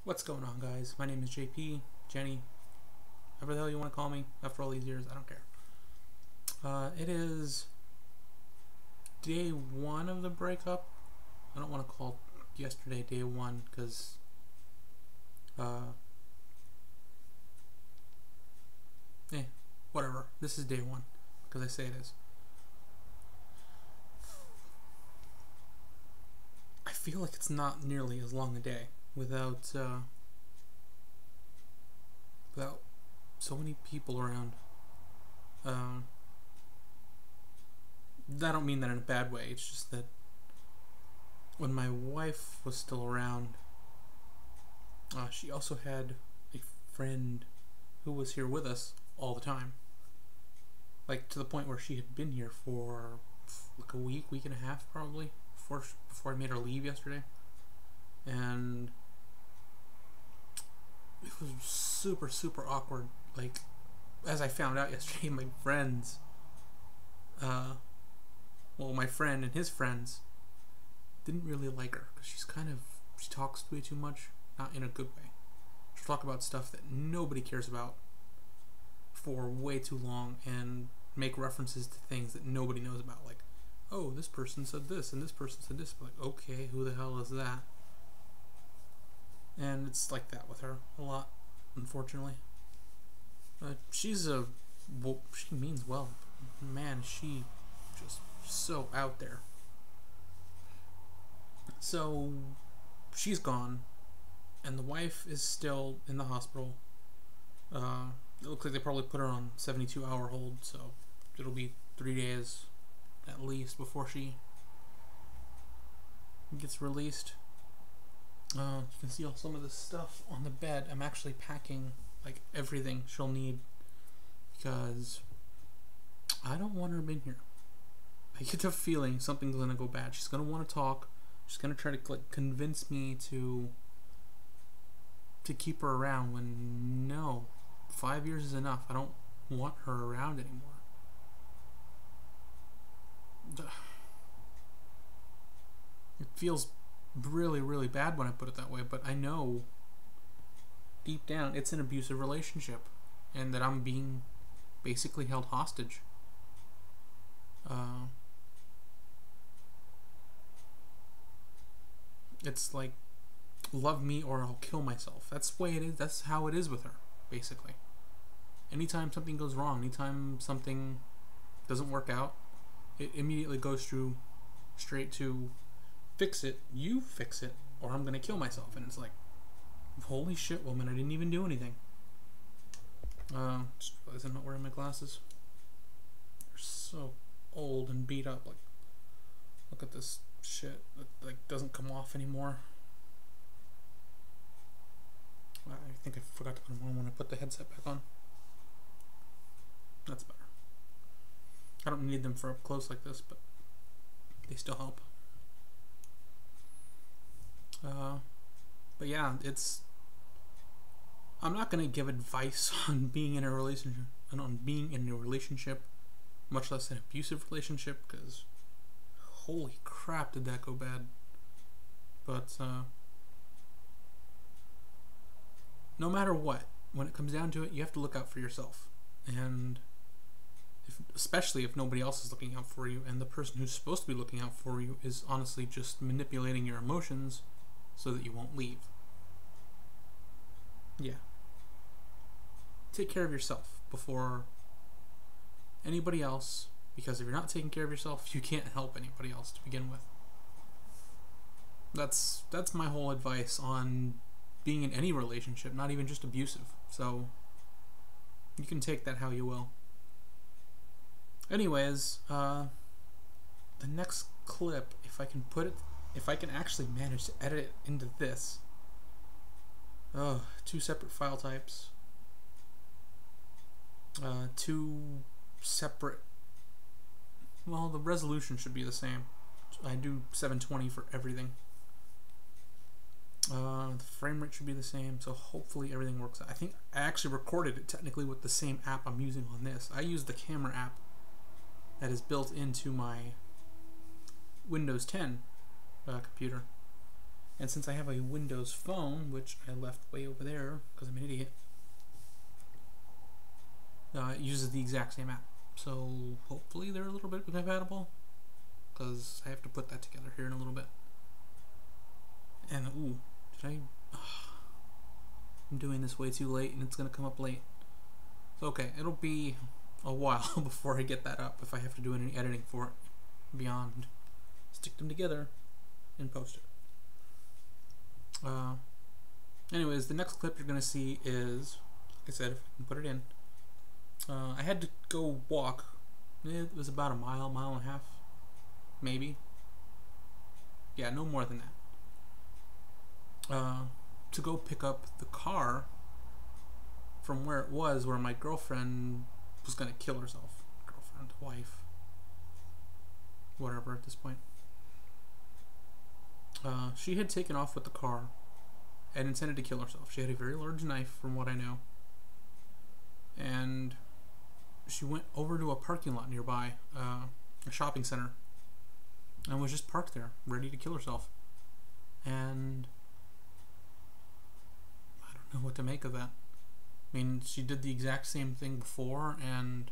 What's going on, guys? My name is JP, Jenny, whatever the hell you want to call me. After all these years, I don't care. It is day one of the breakup. I don't want to call yesterday day one because whatever. This is day one because I say it is. I feel like it's not nearly as long a day without so many people around. I don't mean that in a bad way. It's just that when my wife was still around, she also had a friend who was here with us all the time. Like, to the point where she had been here for like a week and a half probably before I made her leave yesterday. And it was super awkward. Like, as I found out yesterday, my friends, my friend and his friends didn't really like her because she talks way too much, not in a good way. She'll talk about stuff that nobody cares about for way too long and make references to things that nobody knows about, like, oh, this person said this and this person said this. But like, okay, who the hell is that? And it's like that with her a lot, unfortunately. She means well. Man, she just so out there. So she's gone, and the wife is still in the hospital. It looks like they probably put her on 72-hour hold, so it'll be 3 days at least before she gets released. You can see all some of this stuff on the bed. I'm actually packing like everything she'll need because I don't want her in here. I get the feeling something's gonna go bad. She's gonna want to talk. She's gonna try to like convince me to keep her around when no, 5 years is enough. I don't want her around anymore. It feels really bad when I put it that way, but I know deep down it's an abusive relationship and that I'm being basically held hostage. It's like, love me or I'll kill myself. That's the way it is. That's how it is with her, basically. Anytime something goes wrong, anytime something doesn't work out, it immediately goes straight to fix it, you fix it, or I'm gonna kill myself. And it's like, holy shit, woman, I didn't even do anything. Just realized I'm not wearing my glasses. They're so old and beat up. Like, look at this shit that like doesn't come off anymore. I think I forgot to put them on when I put the headset back on. That's better. I don't need them for up close like this, but they still help. But yeah, I'm not gonna give advice on being in a relationship much less an abusive relationship, because holy crap did that go bad. But no matter what, when it comes down to it, you have to look out for yourself. And especially if nobody else is looking out for you, and the person who's supposed to be looking out for you is honestly just manipulating your emotions so that you won't leave. Yeah. Take care of yourself before anybody else, because if you're not taking care of yourself, you can't help anybody else to begin with. That's my whole advice on being in any relationship, not even just abusive. So you can take that how you will. Anyways, the next clip, if I can actually manage to edit it into this. Oh, 2 separate file types. 2 separate. Well, the resolution should be the same. I do 720 for everything. The frame rate should be the same, so hopefully everything works out. I think I actually recorded it technically with the same app I'm using on this. I use the camera app that is built into my Windows 10 computer. And since I have a Windows phone, which I left way over there because I'm an idiot, it uses the exact same app. So hopefully they're a little bit compatible, because I have to put that together here in a little bit. And ooh, I'm doing this way too late and it's gonna come up late. So okay, it'll be a while before I get that up if I have to do any editing for it beyond stick them together and post it. Anyways, the next clip you're gonna see is, like I said, if I can put it in, I had to go walk. It was about a mile and a half, maybe. Yeah, no more than that. To go pick up the car from where it was, where my girlfriend was gonna kill herself. Girlfriend, wife, whatever at this point. She had taken off with the car and intended to kill herself. She had a very large knife, from what I know. And she went over to a parking lot nearby, a shopping center, and was just parked there, ready to kill herself. And I don't know what to make of that. I mean, she did the exact same thing before, and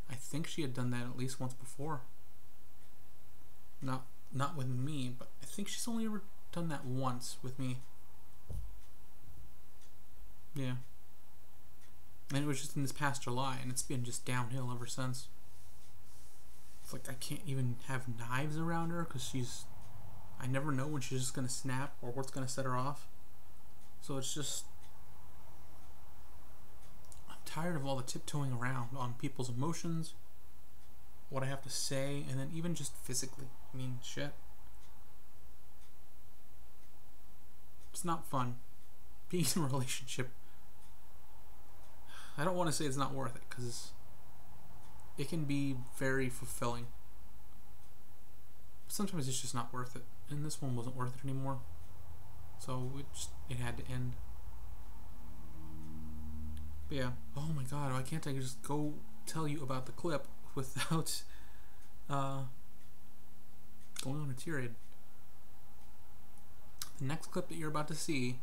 I think she had done that at least once before. Not with me, but I think she's only ever done that once with me. Yeah. And it was just in this past July, and it's been just downhill ever since. It's like I can't even have knives around her because I never know when she's just going to snap or what's going to set her off. So it's just, I'm tired of all the tiptoeing around on people's emotions, what I have to say, and then even just physically. I mean, shit. It's not fun. Being in a relationship, I don't want to say it's not worth it, because it can be very fulfilling. But sometimes it's just not worth it. And this one wasn't worth it anymore. So it had to end. But yeah. Oh my god, why can't I just go tell you about the clip without going on a tirade? The next clip that you're about to see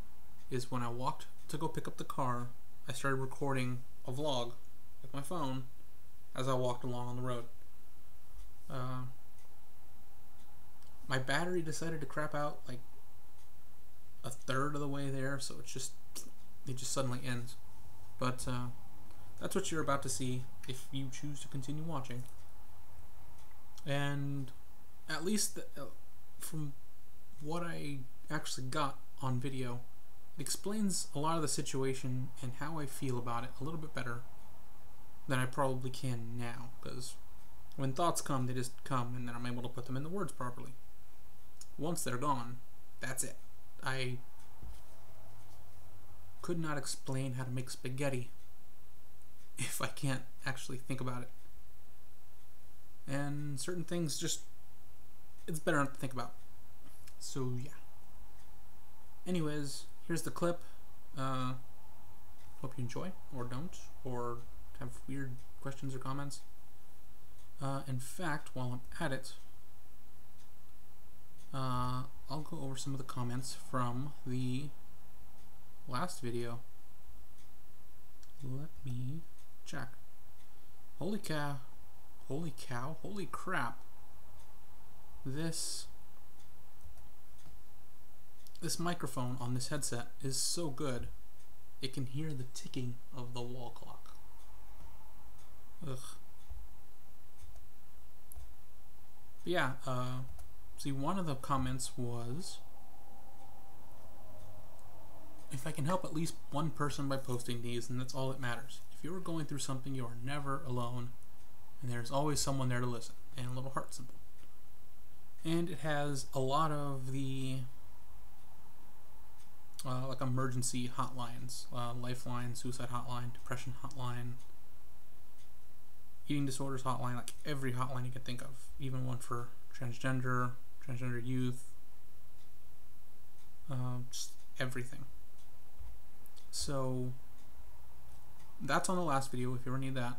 is when I walked to go pick up the car. I started recording a vlog with my phone as I walked along on the road. My battery decided to crap out like a third of the way there, so it just suddenly ends. But that's what you're about to see if you choose to continue watching. And at least from what I actually got on video, it explains a lot of the situation and how I feel about it a little bit better than I probably can now, because when thoughts come, they just come, and then I'm able to put them into words properly. Once they're gone, that's it. I could not explain how to make spaghetti if I can't actually think about it. And certain things just, it's better not to think about. So yeah. Anyways, here's the clip. Hope you enjoy, or don't, or have weird questions or comments. In fact, while I'm at it, I'll go over some of the comments from the last video. Let me check. Holy cow. Holy cow. Holy crap. This microphone on this headset is so good, it can hear the ticking of the wall clock. Ugh. But yeah, see, one of the comments was, if I can help at least one person by posting these, and that's all that matters. If you are going through something, you are never alone, and there's always someone there to listen, and a little heart symbol. And it has a lot of the like emergency hotlines, lifeline, suicide hotline, depression hotline, eating disorders hotline, like every hotline you can think of, even one for transgender youth, just everything. So that's on the last video if you ever need that.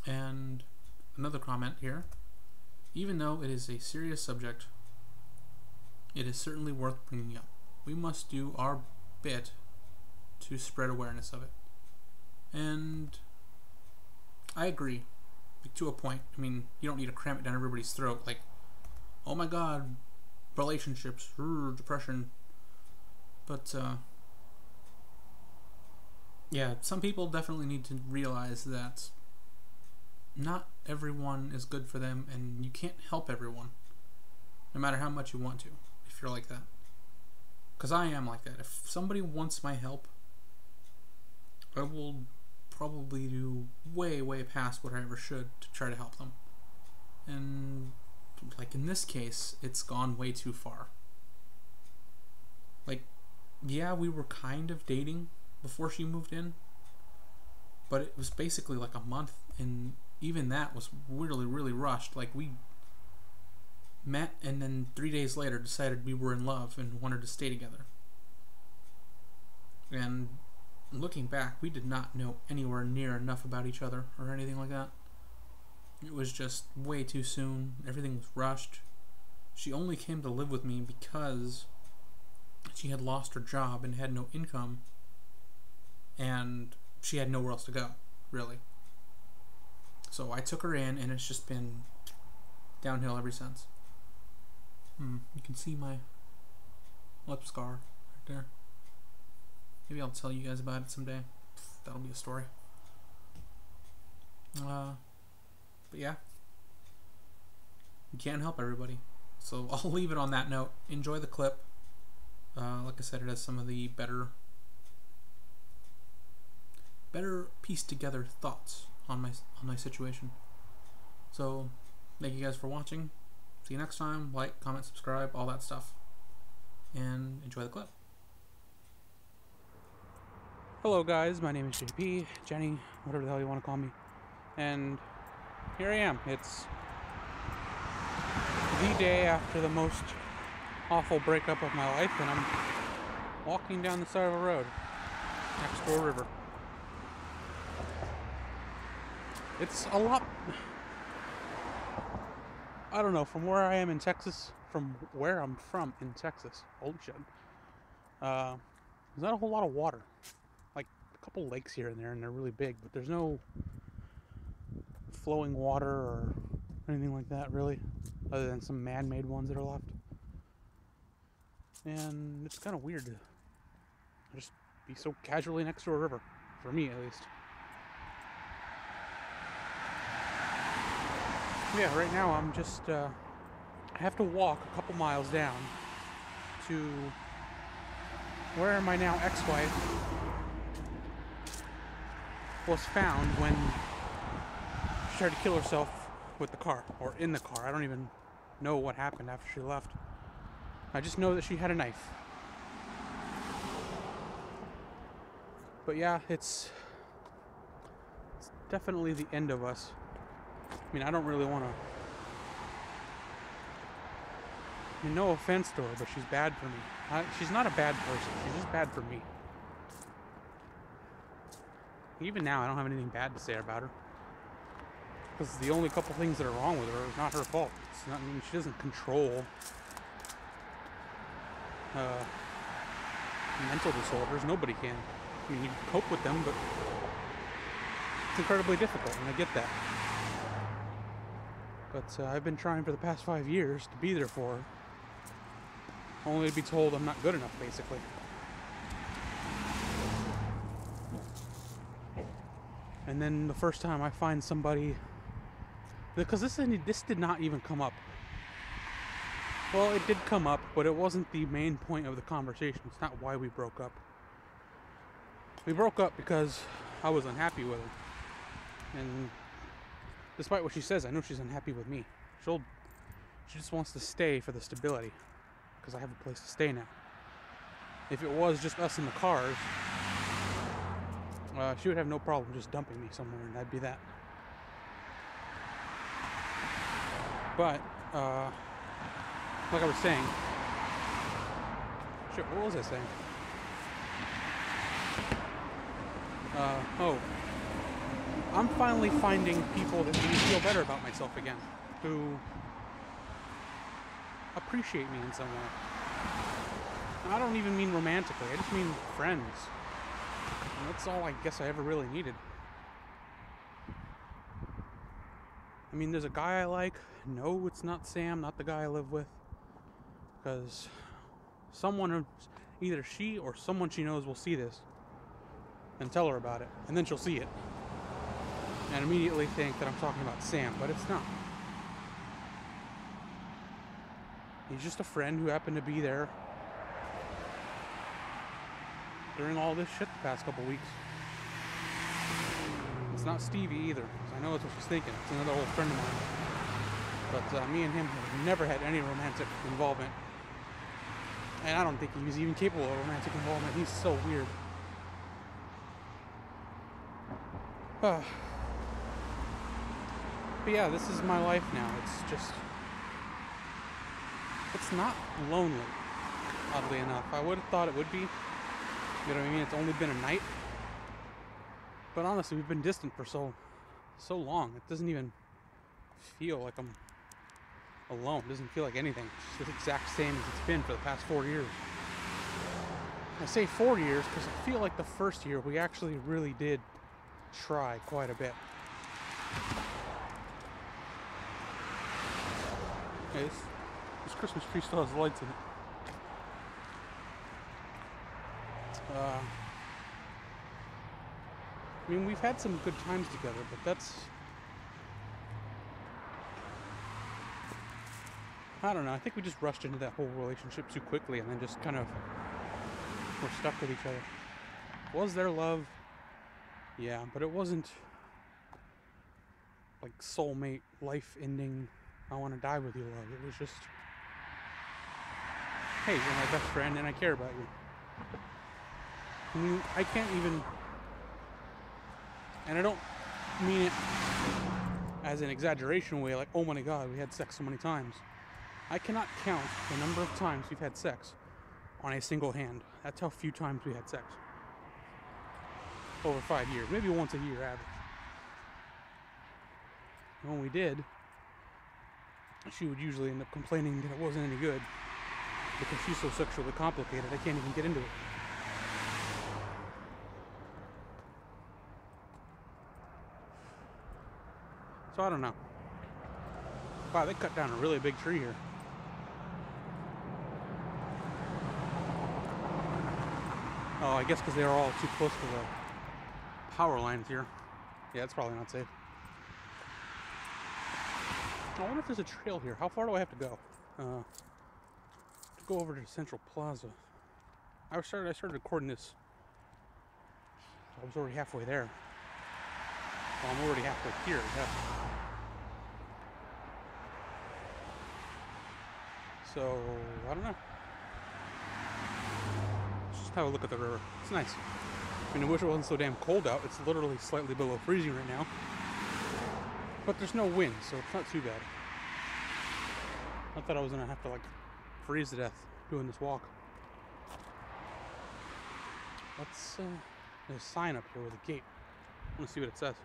And another comment here: even though it is a serious subject, it is certainly worth bringing up. We must do our bit to spread awareness of it. And I agree, like, to a point. I mean, you don't need to cram it down everybody's throat, like, oh my god, relationships, depression. But, yeah, some people definitely need to realize that not everyone is good for them, and you can't help everyone, no matter how much you want to, if you're like that. Because I am like that. If somebody wants my help, I will probably do way, way past what I ever should to try to help them. And, like, in this case, it's gone way too far. Like, yeah, we were kind of dating before she moved in, but it was basically like a month, and even that was really, really rushed. Like, we met and then 3 days later decided we were in love and wanted to stay together. And looking back, we did not know anywhere near enough about each other or anything like that. It was just way too soon. Everything was rushed. She only came to live with me because she had lost her job and had no income, and she had nowhere else to go, really. So I took her in, and it's just been downhill ever since. You can see my lip scar right there. Maybe I'll tell you guys about it someday. That'll be a story. But yeah, you can't help everybody. So I'll leave it on that note. Enjoy the clip. Like I said, it has some of the better pieced together thoughts on my situation. So thank you guys for watching. See you next time. Like, comment, subscribe, all that stuff. And enjoy the clip. Hello guys, my name is JP, Jenny, whatever the hell you want to call me. And here I am. It's the day after the most awful breakup of my life, and I'm walking down the side of a road next to a river. It's a lot, I don't know, from where I am in Texas, from where I'm from in Texas, holy shit, there's not a whole lot of water. Like a couple lakes here and there, and they're really big, but there's no flowing water or anything like that, really, other than some man-made ones that are left. And it's kind of weird to just be so casually next to a river, for me at least. Yeah, right now I'm just, I have to walk a couple miles down to where my now ex-wife was found when she tried to kill herself with the car, or in the car. I don't even know what happened after she left. I just know that she had a knife. But yeah, it's definitely the end of us. I mean, I don't really want to... I mean, no offense to her, but she's bad for me. She's not a bad person. She's just bad for me. Even now, I don't have anything bad to say about her. Because the only couple things that are wrong with her are not her fault. It's not, I mean, she doesn't control mental disorders. Nobody can. I mean, you can cope with them, but it's incredibly difficult, and I get that. But I've been trying for the past 5 years to be there for her, only to be told I'm not good enough, basically. And then the first time I find somebody, because this did not even come up. Well, it did come up, but it wasn't the main point of the conversation. It's not why we broke up. We broke up because I was unhappy with her. And despite what she says, I know she's unhappy with me. She just wants to stay for the stability, because I have a place to stay now. If it was just us in the cars, she would have no problem just dumping me somewhere, and that'd be that. But, like I was saying... Shit, what was I saying? I'm finally finding people that make me feel better about myself again, who appreciate me in some way. I don't even mean romantically. I just mean friends. And that's all I guess I ever really needed. I mean, there's a guy I like. No, it's not Sam, not the guy I live with. Because someone, either she or someone she knows will see this and tell her about it. And then she'll see it. And immediately think that I'm talking about Sam, but it's not. He's just a friend who happened to be there during all this shit the past couple weeks. It's not Stevie either, because I know that's what she's thinking. It's another old friend of mine. But me and him have never had any romantic involvement. And I don't think he was even capable of romantic involvement. He's so weird. But yeah, this is my life now. It's just... it's not lonely, oddly enough. I would have thought it would be. You know what I mean? It's only been a night. But honestly, we've been distant for so long. It doesn't even feel like I'm alone. It doesn't feel like anything. It's just the exact same as it's been for the past 4 years. I say 4 years because I feel like the first year we actually really did try quite a bit. Hey, this Christmas tree still has lights in it. I mean, we've had some good times together, but that's... I don't know, I think we just rushed into that whole relationship too quickly and then just kind of were stuck with each other. Was there love? Yeah, but it wasn't like soulmate, life-ending, I want to die with you love. It was just, hey, you're my best friend and I care about you. I mean, I can't even... and I don't mean it as an exaggeration way, like, oh my god, we had sex so many times. I cannot count the number of times we've had sex on a single hand. That's how few times we had sex. Over 5 years. Maybe once a year average. And when we did, she would usually end up complaining that it wasn't any good. Because she's so sexually complicated, I can't even get into it. So I don't know. Wow, they cut down a really big tree here. Oh, I guess because they were all too close to the power lines here. Yeah, it's probably not safe. I wonder if there's a trail here. How far do I have to go? To go over to Central Plaza. I started recording this. I was already halfway there. Well, I'm already halfway here. So, I don't know. Let's just have a look at the river. It's nice. I mean, I wish it wasn't so damn cold out. It's literally slightly below freezing right now. But there's no wind, so it's not too bad. I thought I was gonna have to, like, freeze to death doing this walk. There's a sign up here with a gate. I want to see what it says.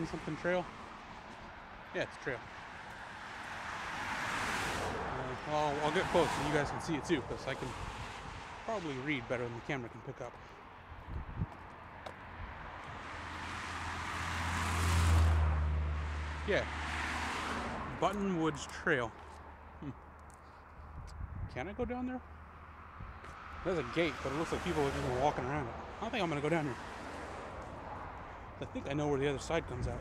Something trail? Yeah, it's a trail. Well, I'll get close so you guys can see it too, because I can probably read better than the camera can pick up. Yeah. Buttonwoods Trail. Can I go down there? There's a gate, but it looks like people are just walking around it. I don't think I'm going to go down here. I think I know where the other side comes out.